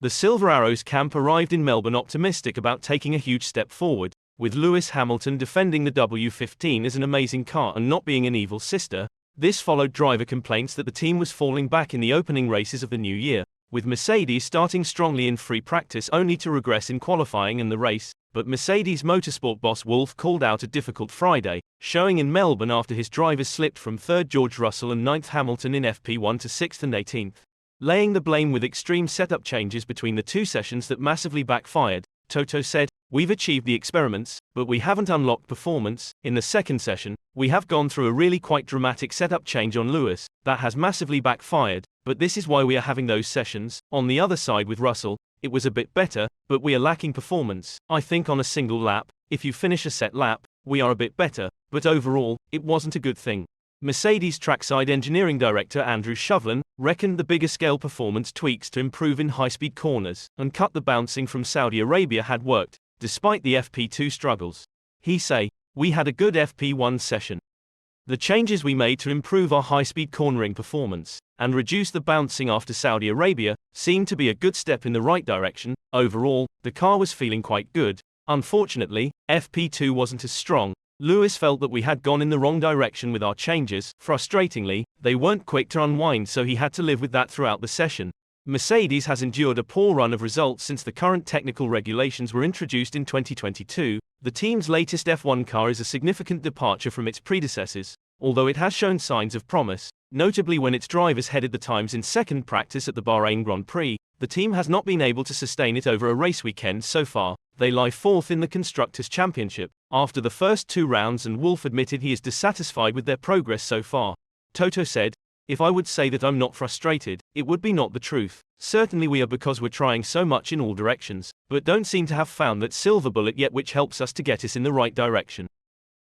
The Silver Arrows camp arrived in Melbourne optimistic about taking a huge step forward, with Lewis Hamilton defending the W15 as an amazing car and not being an evil sister. This followed driver complaints that the team was falling back in the opening races of the new year, with Mercedes starting strongly in free practice only to regress in qualifying and the race. But Mercedes motorsport boss Wolff called out a difficult Friday showing in Melbourne after his drivers slipped from 3rd George Russell and 9th Hamilton in FP1 to 6th and 18th. Laying the blame with extreme setup changes between the two sessions that massively backfired, Toto said, "We've achieved the experiments, but we haven't unlocked performance. In the second session, we have gone through a really quite dramatic setup change on Lewis that has massively backfired, but this is why we are having those sessions." On the other side with Russell, it was a bit better, but we are lacking performance. I think on a single lap, if you finish a set lap, we are a bit better, but overall, it wasn't a good thing. Mercedes trackside engineering director Andrew Shovlin reckoned the bigger scale performance tweaks to improve in high-speed corners and cut the bouncing from Saudi Arabia had worked, despite the FP2 struggles. He say, "We had a good FP1 session. The changes we made to improve our high-speed cornering performance and reduce the bouncing after Saudi Arabia seemed to be a good step in the right direction. Overall, the car was feeling quite good. Unfortunately, FP2 wasn't as strong. Lewis felt that we had gone in the wrong direction with our changes. Frustratingly, they weren't quick to unwind, so he had to live with that throughout the session." Mercedes has endured a poor run of results since the current technical regulations were introduced in 2022. The team's latest F1 car is a significant departure from its predecessors, although it has shown signs of promise, notably when its drivers headed the times in second practice at the Bahrain Grand Prix. The team has not been able to sustain it over a race weekend so far. They lie 4th in the Constructors' Championship after the first 2 rounds, and Wolff admitted he is dissatisfied with their progress so far. Toto said, "If I would say that I'm not frustrated, it would be not the truth. Certainly we are, because we're trying so much in all directions, but don't seem to have found that silver bullet yet which helps us to get us in the right direction."